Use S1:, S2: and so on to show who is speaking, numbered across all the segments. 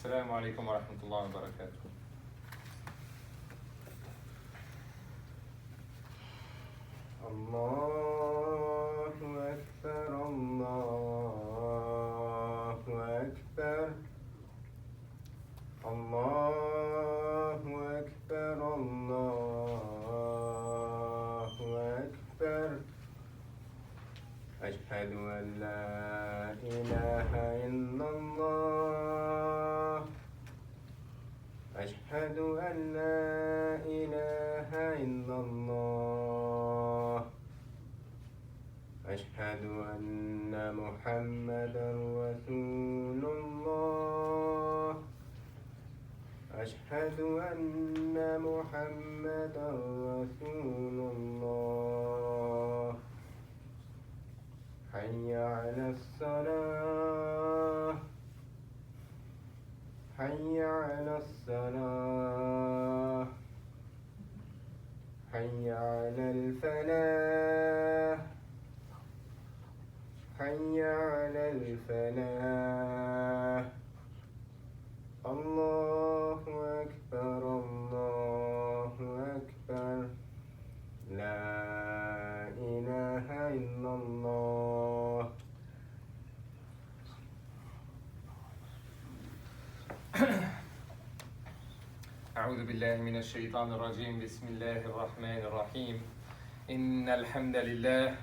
S1: السلام عليكم ورحمة الله وبركاته.
S2: الله أكبر الله أكبر الله أكبر الله أكبر أشهد أن لا إله إلا الله أشهد أن لا إله إلا الله أشهد أن محمدا رسول الله أشهد أن محمدا رسول الله حي على الصلاة حي على الصلاة حي على الفلاح حي على الفلاح الله أكبر الله أكبر لا إله إلا الله.
S1: أعوذ بالله من الشيطان الرجيم. بسم الله الرحمن الرحيم. إن الحمد لله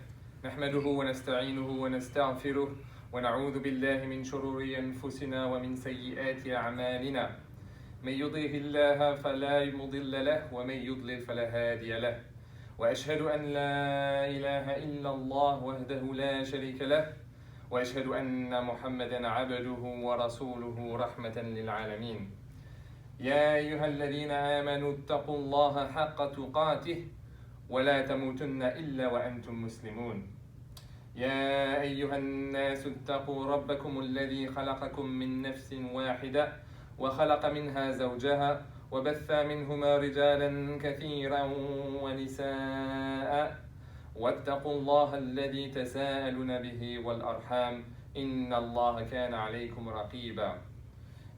S1: نحمده ونستعينه ونستغفره ونعوذ بالله من شرور أنفسنا ومن سيئات أعمالنا. من يطع الله فلا مضل له ومن يضلل فلا هادي له. وأشهد أن لا إله إلا الله وحده لا شريك له وأشهد أن محمدا عبده ورسوله رحمة للعالمين. يا أيها الذين آمنوا اتقوا الله حق تقاته ولا تموتن إلا وأنتم مسلمون. يا أيها الناس اتقوا ربكم الذي خلقكم من نفس واحدة وخلق منها زوجها وبث منهما رجالا كثيرا ونساء واتقوا الله الذي تساءلون به والأرحام إن الله كان عليكم رقيبا.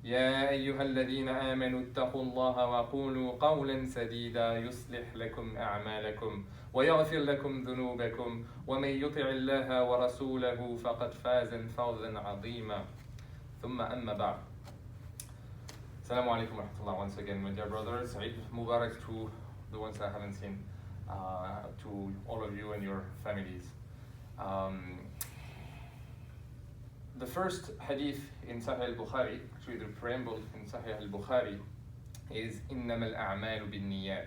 S1: يا أيها الذين آمنوا اتقوا الله وقولوا قولا سديدا يصلح لكم أعمالكم ويغفر لكم ذنوبكم ومن يطع الله ورسوله فقد فاز فوزا عظيما. ثم أما بعد. Assalamu alaikum wa rahmatullah. Once again, my dear brothers, Eid Mubarak to the ones I haven't seen, to all of you and your families. The first hadith in Sahih al-Bukhari, actually the preamble in Sahih al-Bukhari, is إِنَّمَا الْأَعْمَالُ بِالنِّيَّاتِ.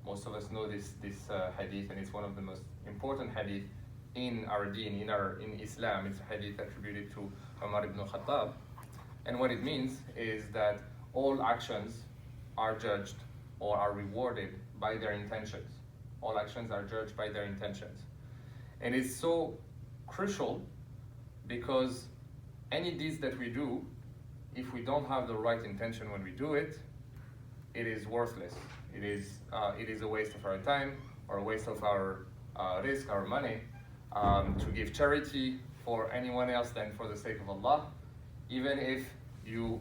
S1: Most of us know this hadith, and it's one of the most important hadith in our deen, in Islam. It's a hadith attributed to Umar ibn Khattab. And what it means is that all actions are judged or are rewarded by their intentions. All actions are judged by their intentions. And it's so crucial because any deeds that we do, if we don't have the right intention when we do it, it is worthless. It is a waste of our time or a waste of our risk, our money, to give charity for anyone else than for the sake of Allah. Even if you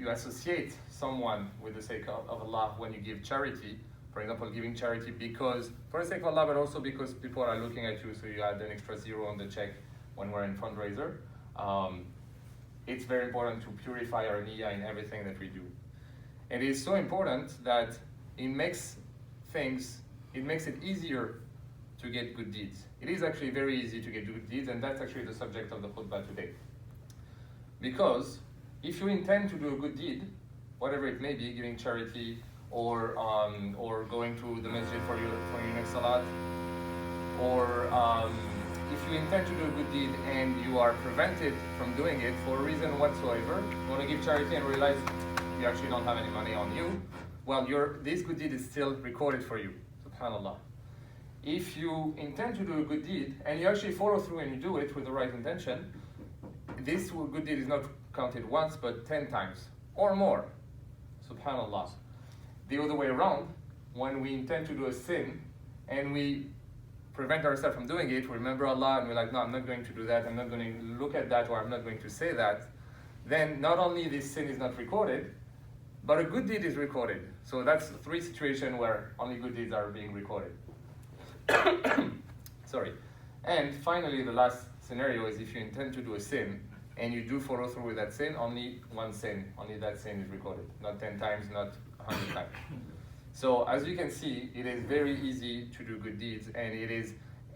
S1: associate someone with the sake of Allah when you give charity, for example, giving charity because for the sake of Allah, but also because people are looking at you, so you add an extra zero on the check when we're in fundraiser. It's very important to purify our niyyah in everything that we do. And it is so important that it makes it easier to get good deeds. It is actually very easy to get good deeds, and that's actually the subject of the khutbah today. Because if you intend to do a good deed, whatever it may be, giving charity or going to the masjid for your next salat, or if you intend to do a good deed and you are prevented from doing it for a reason whatsoever, you want to give charity and realize you actually don't have any money on you, well, this good deed is still recorded for you, subhanallah. If you intend to do a good deed and you actually follow through and you do it with the right intention, this good deed is not counted once but 10 times or more, subhanallah. The other way around, when we intend to do a sin and we prevent ourselves from doing it, we remember Allah and we're like, no, I'm not going to do that, I'm not going to look at that, or I'm not going to say that, then not only this sin is not recorded, but a good deed is recorded. So that's 3 situations where only good deeds are being recorded. Sorry. And finally, the last scenario is if you intend to do a sin and you do follow through with that sin, only one sin, only that sin is recorded. Not 10 times, not 100 times. So as you can see, it is very easy to do good deeds, and it is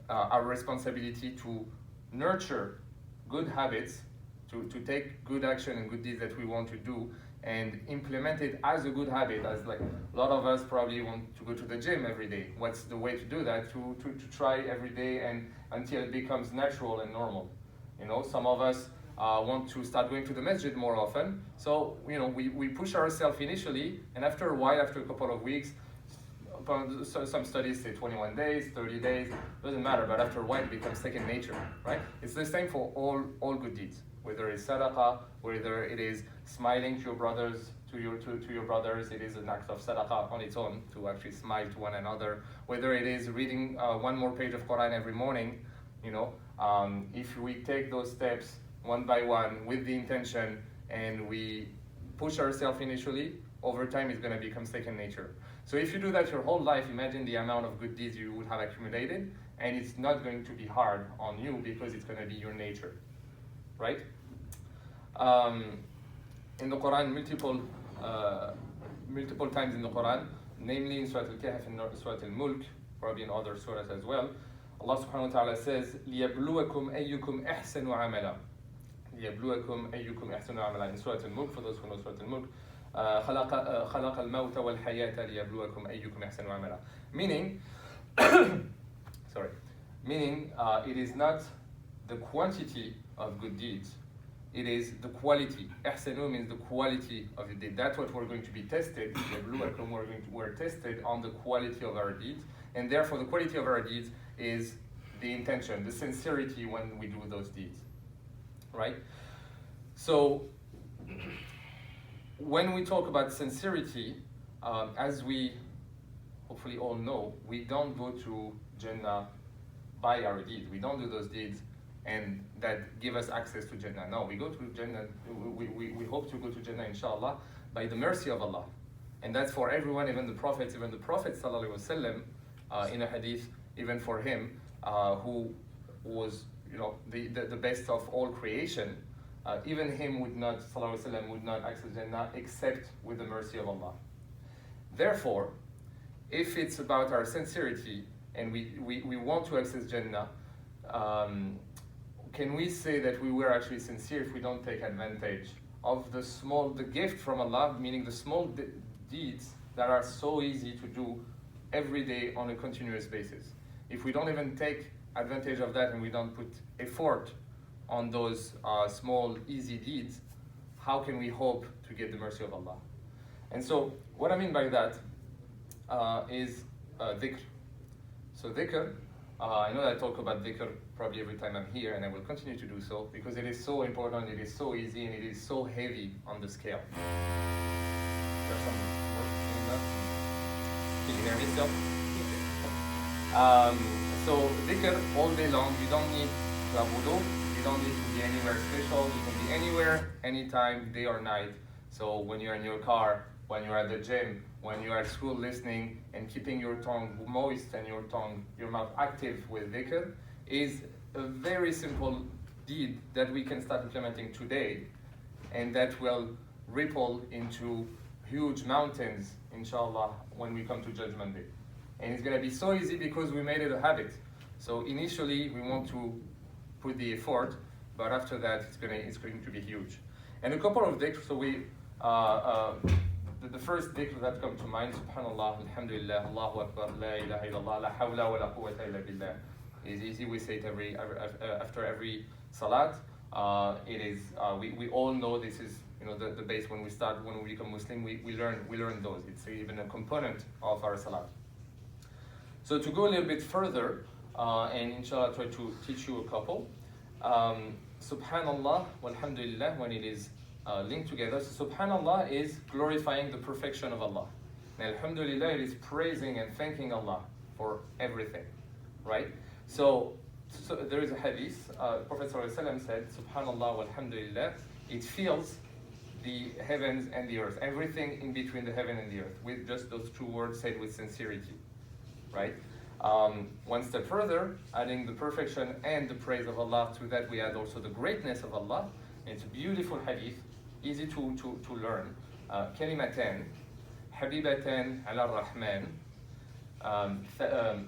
S1: our responsibility to nurture good habits, to take good action and good deeds that we want to do and implement it as a good habit. As like a lot of us probably want to go to the gym every day. What's the way to do that? To try every day and until it becomes natural and normal. You know, some of us want to start going to the masjid more often. So, you know, we push ourselves initially, and after a while, after a couple of weeks, some studies say 21 days, 30 days, doesn't matter, but after a while it becomes second nature, right? It's the same for all good deeds, whether it's sadaqah, whether it is smiling to your brothers, to your brothers, it is an act of sadaqah on its own, to actually smile to one another, whether it is reading one more page of Quran every morning, you know, if we take those steps one by one with the intention and we push ourselves initially, over time it's going to become second nature. So if you do that your whole life, imagine the amount of good deeds you would have accumulated, and it's not going to be hard on you because it's going to be your nature, right? In the Quran, multiple times in the Quran, namely in Surah Al-Kahf and Surah Al-Mulk, probably in other surahs as well, Allah subhanahu wa ta'ala says, لِيَبْلُوَكُمْ أَيُّكُمْ أَحْسَنُ عَمَلًا. لِيَبْلُوَكُمْ أَيُّكُمْ أَحْسَنُ عَمَلًا. In Surah Al-Mulk, for those who know Surah Al-Mulk, خلق الموت والحياة ليبلوكم أيكم أحسن عملا. Meaning, it is not the quantity of good deeds, it is the quality. إحسنوا means the quality of the deed. That's what we're going to be tested. We're tested on the quality of our deeds, and therefore the quality of our deeds is the intention, the sincerity when we do those deeds, right? So when we talk about sincerity, as we hopefully all know, we don't go to Jannah by our deeds. We don't do those deeds and that give us access to Jannah. No, we go to Jannah, we hope to go to Jannah, inshallah, by the mercy of Allah. And that's for everyone, even the Prophet sallallahu alaihi wasallam, in a hadith, even for him, who was, you know, the best of all creation, even him would not, sallallahu alaihi wasallam, would not access Jannah except with the mercy of Allah. Therefore, if it's about our sincerity and we want to access Jannah, can we say that we were actually sincere if we don't take advantage of the gift from Allah, meaning the small deeds that are so easy to do every day on a continuous basis? If we don't even take advantage of that and we don't put effort on those small, easy deeds, how can we hope to get the mercy of Allah? And so, what I mean by that is dhikr. So dhikr, I know that I talk about dhikr probably every time I'm here, and I will continue to do so, because it is so important, it is so easy, and it is so heavy on the scale. There's some work in that. Can you hear me still? So dhikr all day long, you don't need to have wudu, you don't need to be anywhere special, you can be anywhere, anytime, day or night. So when you're in your car, when you're at the gym, when you're at school listening and keeping your tongue moist and your mouth active with dhikr is a very simple deed that we can start implementing today, and that will ripple into huge mountains, inshallah, when we come to Judgment Day. And it's going to be so easy because we made it a habit. So initially we want to put the effort, but after that it's going to be huge. And a couple of dhikr, so the first dhikr that comes to mind, subhanallah, alhamdulillah, Allahu Akbar, la ilaha illallah, la hawla wa la quwwata illa billah. It's easy, we say it after every salat. It is, we all know this is, you know, the base when we become Muslim, we learn those. It's even a component of our salat. So to go a little bit further, and inshallah try to teach you a couple, subhanallah, walhamdulillah, when it is linked together. So subhanallah is glorifying the perfection of Allah. And alhamdulillah, it is praising and thanking Allah for everything, right? So there is a hadith, Prophet ﷺ said, subhanallah walhamdulillah, it feels the heavens and the earth, everything in between the heaven and the earth, with just those two words said with sincerity, right? One step further, adding the perfection and the praise of Allah to that, we add also the greatness of Allah. It's a beautiful hadith, easy to learn. كلمتان حبيبتان على الرحمن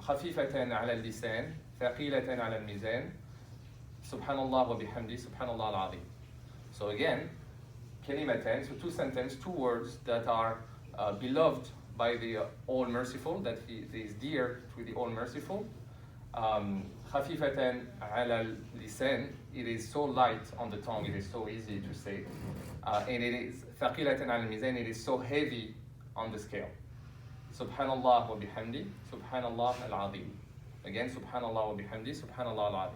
S1: خفيفتان على اللسان ثقيلتان على الميزان سبحان الله وبحمده سبحان الله العظيم. So again, كلمتان, so two sentences, two words that are beloved by the All Merciful, that he is dear to the All Merciful. خفيفتان على اللسان, it is so light on the tongue, it is so easy to say. And it is ثقيلة على الميزان, it is so heavy on the scale. Subhanallah wa bihamdi, Subhanallah al-Azim. Again, Subhanallah wa bihamdi, Subhanallah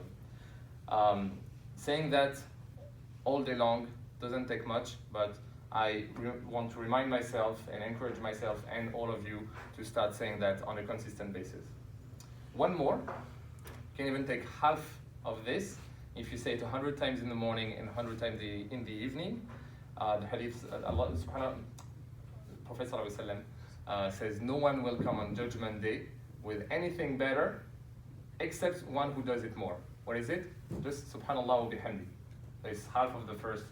S1: al-Azim. Saying that all day long doesn't take much, but I want to remind myself and encourage myself and all of you to start saying that on a consistent basis. One more, you can even take half of this if you say it 100 times in the morning and 100 times in the evening. The hadith, Allah subhanahu Prophet says, no one will come on Judgment Day with anything better except one who does it more. What is it? Just Subhanallah wa bihamdi. It's half of the first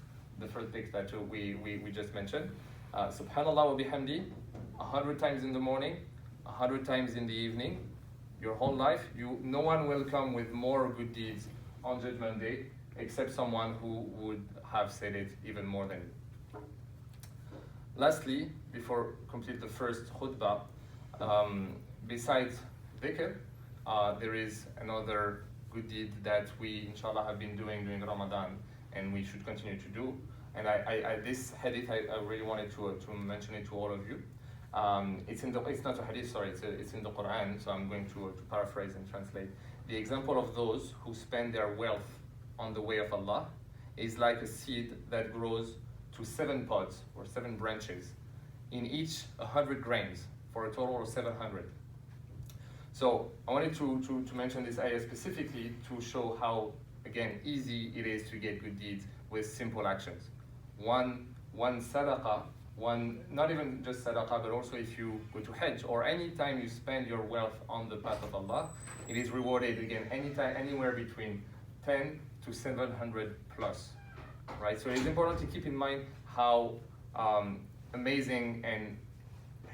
S1: text that we just mentioned. Subhanallah wa bihamdi, 100 times in the morning, 100 times in the evening. Your whole life, no one will come with more good deeds on Judgment Day except someone who would have said it even more than you. Lastly, before complete the first khutbah, besides dhikr, there is another good deed that we, inshallah, have been doing during Ramadan, and we should continue to do. And this hadith, I really wanted to mention it to all of you. It's not a hadith, sorry, it's in the Quran, so I'm going to paraphrase and translate. The example of those who spend their wealth on the way of Allah is like a seed that grows to 7 pods or 7 branches, in each 100 grains, for a total of 700. So I wanted to mention this ayah specifically to show how, again, easy it is to get good deeds with simple actions. One sadaqah, not even just sadaqah, but also if you go to Hajj, or any time you spend your wealth on the path of Allah, it is rewarded again anytime, anywhere between 10 to 700 plus, right? So it is important to keep in mind how amazing and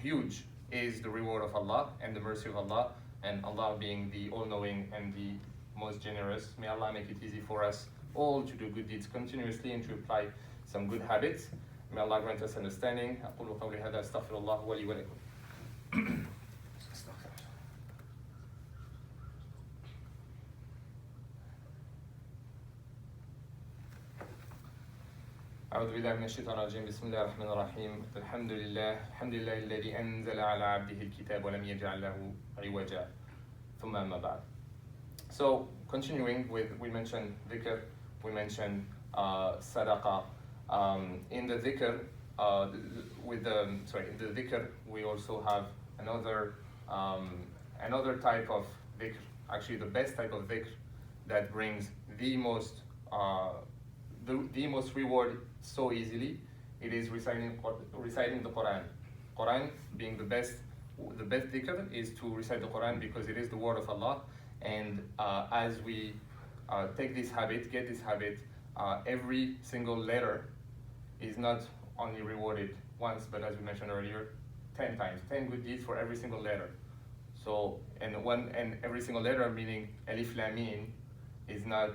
S1: huge is the reward of Allah and the mercy of Allah, and Allah being the all-knowing and the most generous. May Allah make it easy for us all to do good deeds continuously and to apply some good habits. May Allah grant us understanding. أقول قولي هذا أستغفر الله ولي ولكم. أعوذ بالله من الشيطان الرجيم بسم الله الرحمن الرحيم الحمد لله الذي أنزل على عبده الكتاب ولم يجعل له عوجا ثم أما بعد. So continuing with, we mentioned dhikr, we mentioned sadaqah. In the dhikr, in the dhikr, we also have another type of dhikr, actually the best type of dhikr that brings the most reward so easily. It is reciting the Quran. Quran being the best dhikr is to recite the Quran because it is the word of Allah. And as we get this habit, every single letter is not only rewarded once, but as we mentioned earlier, 10 times, 10 good deeds for every single letter. So, and every single letter, meaning Alif Lam Mim, is not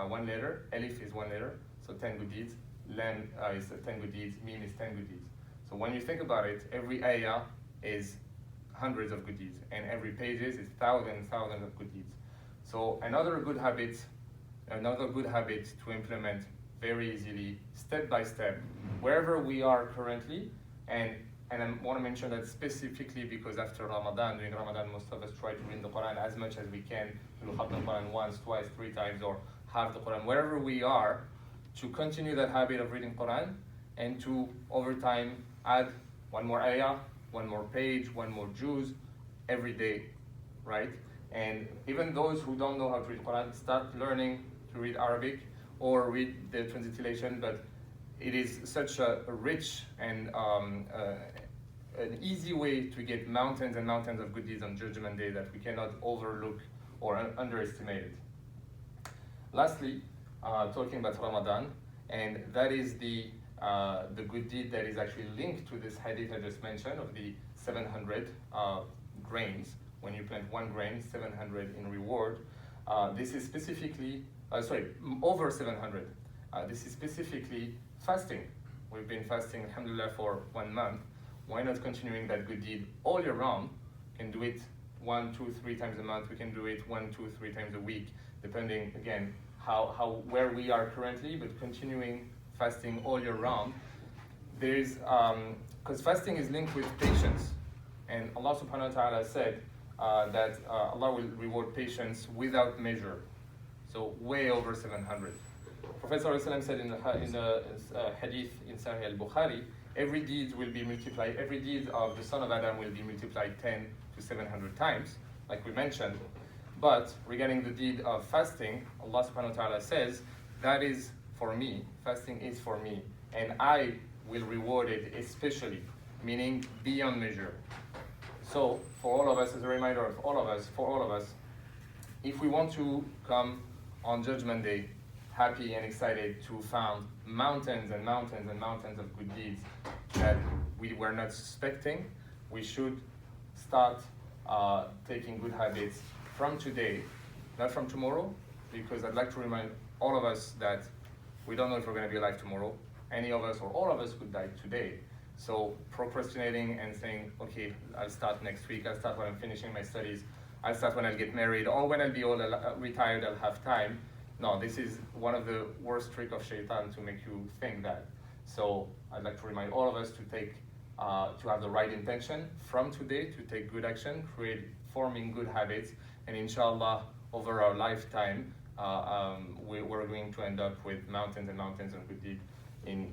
S1: one letter. Alif is one letter, so 10 good deeds. Lam is 10 good deeds. Mim is 10 good deeds. So when you think about it, every ayah is hundreds of good deeds, and every pages is thousands of good deeds. So another good habit to implement very easily, step by step, wherever we are currently, and I want to mention that specifically because after Ramadan, during Ramadan, most of us try to read the Quran as much as we can. We'll have the Quran once, twice, 3 times, or have the Quran wherever we are, to continue that habit of reading Quran, and to, over time, add one more ayah, one more page, one more juz every day, right? And even those who don't know how to read Quran, start learning to read Arabic or read the transliteration, but it is such a rich and an easy way to get mountains and mountains of good deeds on Judgment Day that we cannot overlook or underestimate it. Lastly, talking about Ramadan, and that is the good deed that is actually linked to this hadith I just mentioned of the 700 grains. When you plant 1 grain, 700 in reward. This is specifically, over 700. This is specifically fasting. We've been fasting, alhamdulillah, for 1 month. Why not continuing that good deed all year round? We can do it 1, 2, 3 times a month. We can do it 1, 2, 3 times a week, depending, again, where we are currently, but continuing fasting all year round. There's, because fasting is linked with patience. And Allah subhanahu wa ta'ala said that Allah will reward patience without measure. So way over 700. Prophet ﷺ said in the hadith in Sahih al-Bukhari, every deed will be multiplied, every deed of the son of Adam will be multiplied 10 to 700 times, like we mentioned. But regarding the deed of fasting, Allah subhanahu wa ta'ala says, that is for me, fasting is for me, and I will reward it especially, meaning beyond measure. So for all of us, as a reminder of all of us, if we want to come on Judgment Day happy and excited to found mountains and mountains and mountains of good deeds that we were not suspecting, we should start taking good habits from today, not from tomorrow, because I'd like to remind all of us that we don't know if we're going to be alive tomorrow. Any of us or all of us could die today. So procrastinating and saying, okay, I'll start next week, I'll start when I'm finishing my studies, I'll start when I'll get married, or when I'll be old, retired, I'll have time. No, this is one of the worst tricks of shaitan to make you think that. So I'd like to remind all of us to take, to have the right intention from today, to take good action, forming good habits, and inshallah, over our lifetime, we're going to end up with mountains and mountains of good deeds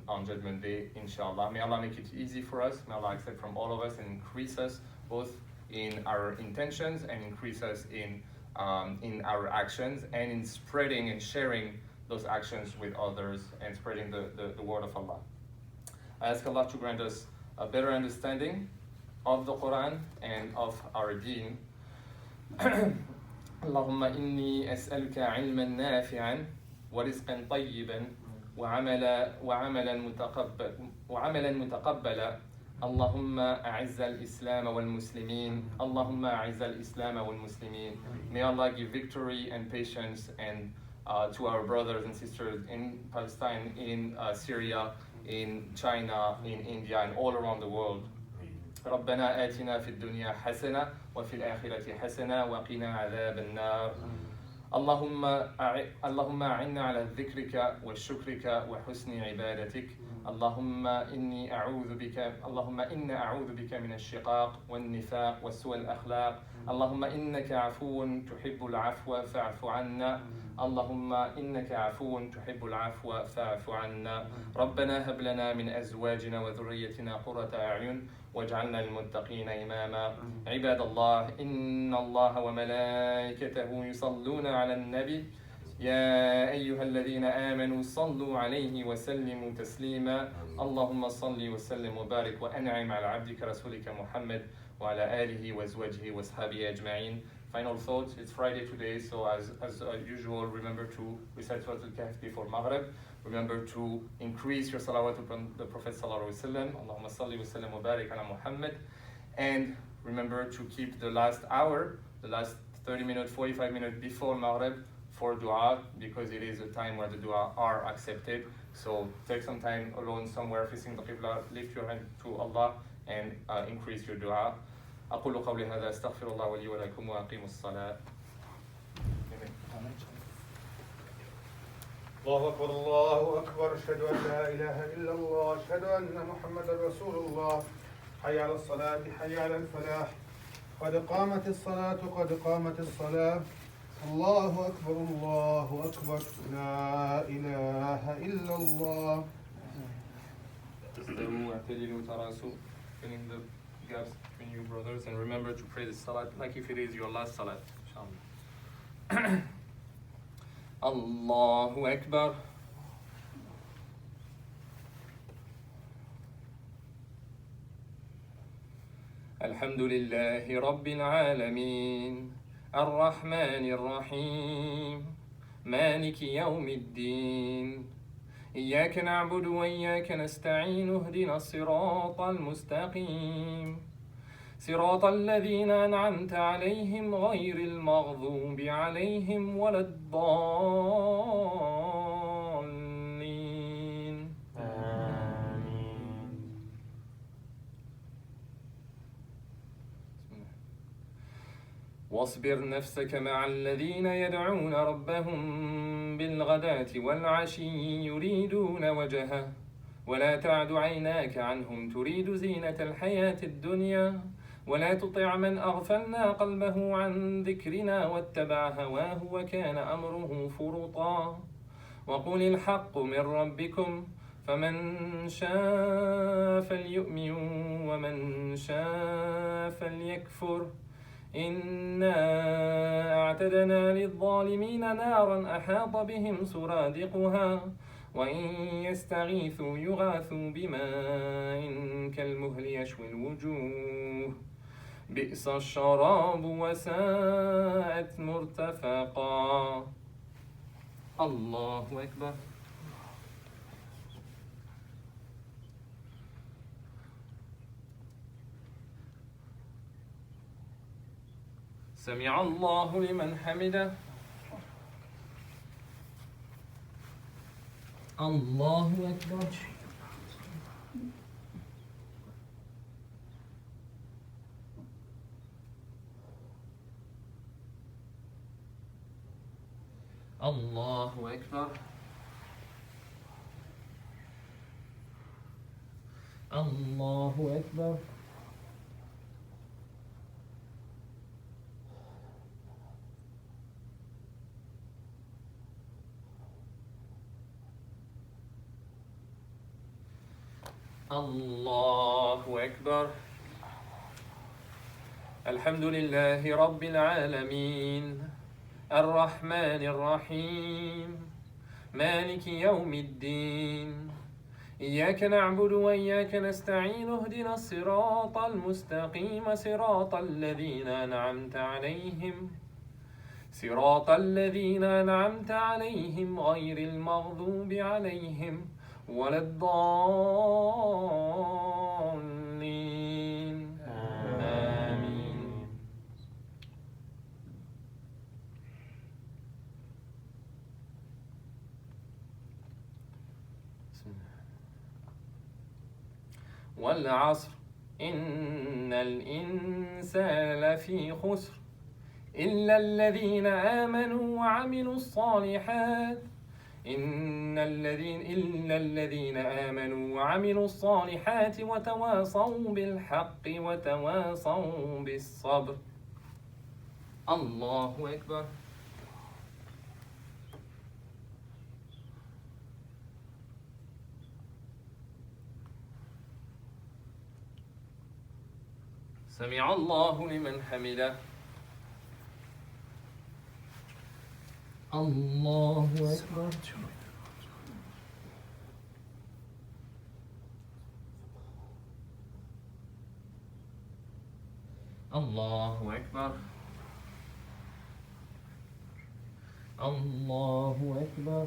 S1: on Judgment Day, inshallah. May Allah make it easy for us. May Allah accept from all of us and increase us both in our intentions and increase us in our actions and in spreading and sharing those actions with others and spreading the word of Allah. I ask Allah to grant us a better understanding of the Quran and of our deen. اللهم إني أسألك علما نافعا ورزقا طيبا وعملا متقبلا اللهم أعز الإسلام والمسلمين اللهم أعز الإسلام والمسلمين. May Allah give victory and patience and to our brothers and sisters in Palestine, in Syria, in China, in India, and all around the world. ربنا آتنا في الدنيا حسنة وفي الآخرة حسنة وقنا عذاب النار. اللهم أعنا على ذكرك وشكرك وحسن عبادتك. اللهم إني أعوذ بك من الشقاق والنفاق وسوء الأخلاق. اللهم إنك عفو تحب العفو فاعف عنا. اللهم إنك عفو تحب العفو فاعف عنا. ربنا هب لنا من أزواجنا وذريتنا قرة أعين واجعلنا للمتقين إماما. عباد الله إن الله وملائكته يصلون على النبي يا أيها الذين آمنوا صلوا عليه وسلموا تسليما. اللهم صل وسلم وبارك وأنعم على عبدك رسولك محمد وعلى آله وأزواجه وأصحابه أجمعين. Final thoughts, it's Friday today, so as usual, remember to recite Surah Al-Kahf before Maghrib. Remember to increase your salawat upon the Prophet Sallallahu Alaihi Wasallam. Allahumma salli wa sallam wa barik ala Muhammad. And remember to keep the last hour, the last 30 minutes, 45 minutes before Maghrib for dua, because it is a time where the dua are accepted. So take some time alone somewhere facing the Qibla, lift your hand to Allah and increase your dua. أقول قولي هذا أستغفر الله ولي ولكم وأقيموا الصلاة.
S2: الله أكبر الله أكبر أشهد أن لا إله إلا الله أشهد أن محمدا رسول الله حي على الصلاة حي على الفلاح قد قامت الصلاة قد قامت الصلاة الله أكبر لا إله إلا الله.
S1: استووا واعتدلوا تراصوا, filling the gaps between you brothers, and remember to pray the salat like if it is your last salat, inshallah. Allahu Akbar. الحمد لله رب العالمين الرحمن الرحيم مالك يوم الدين إياك نعبد وإياك نستعين اهدنا الصراط المستقيم صراط الذين أنعمت عليهم غير المغضوب عليهم ولا الضالين
S3: آمين.
S1: واصبر نفسك مع الذين يدعون ربهم بالغداة والعشي يريدون وجهه ولا تعد عيناك عنهم تريد زينة الحياة الدنيا ولا تطع من أغفلنا قلبه عن ذكرنا واتبع هواه وكان أمره فرطا وقل الحق من ربكم فمن شاء فليؤمن ومن شاء فليكفر إنا أعتدنا للظالمين نارا أحاط بهم سرادقها وإن يستغيثوا يغاثوا بماء كالمهل يشوي الوجوه بئس الشراب وساءت مرتفقا الله أكبر سمع الله لمن حمده الله أكبر الله أكبر الله أكبر الله أكبر الحمد لله رب العالمين الرحمن الرحيم مالك يوم الدين إياك نعبد وإياك نستعين اهدنا الصراط المستقيم صراط الذين أنعمت عليهم غير المغضوب عليهم ولا الضالين آمين والعصر إن الإنسان لفي خسر إلا الذين آمنوا وعملوا الصالحات إلا الذين آمنوا وعملوا الصالحات وتواصوا بالحق وتواصوا بالصبر الله أكبر سمع الله لمن حمده الله أكبر الله أكبر الله أكبر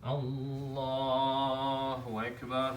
S1: الله أكبر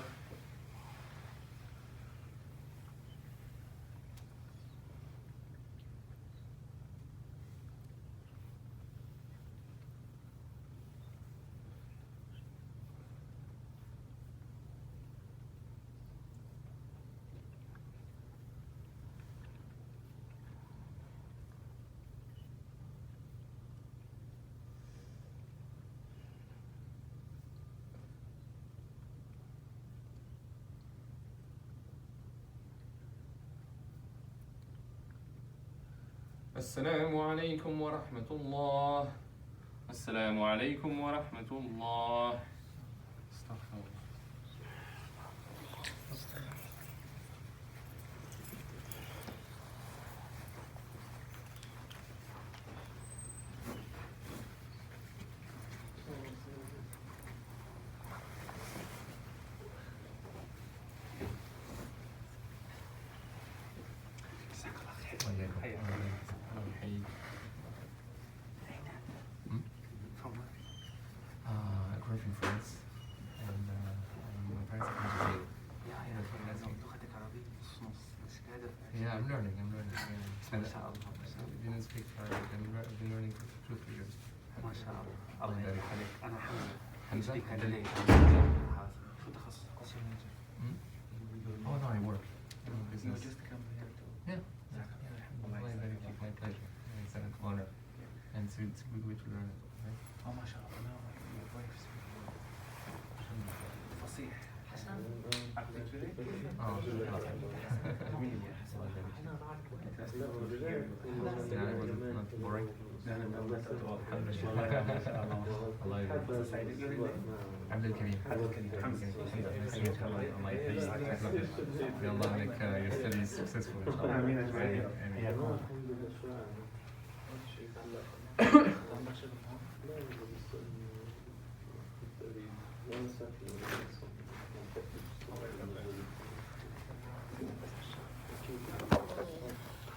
S1: السلام عليكم ورحمة الله السلام عليكم ورحمة الله استغفر الله
S3: grew up in France, and my parents are from Brazil. Yeah, I'm learning. I didn't speak Arabic. I've been learning for 2-3 years.
S4: ما شاء الله الله يخليك انا
S3: حمزة.
S4: شو تخصصك؟
S3: Oh no, I work. Business.
S4: You just come here to
S3: Yeah. My pleasure. It's an honor, and it's a good way to learn it. Right?
S4: ما شاء الله انا your wife فصيح حسن
S3: Oh, yeah, it wasn't not boring. الله يبارك. عبد الكريم. الله يحفظك. May Allah make your studies successful.
S4: آمين.
S5: One second.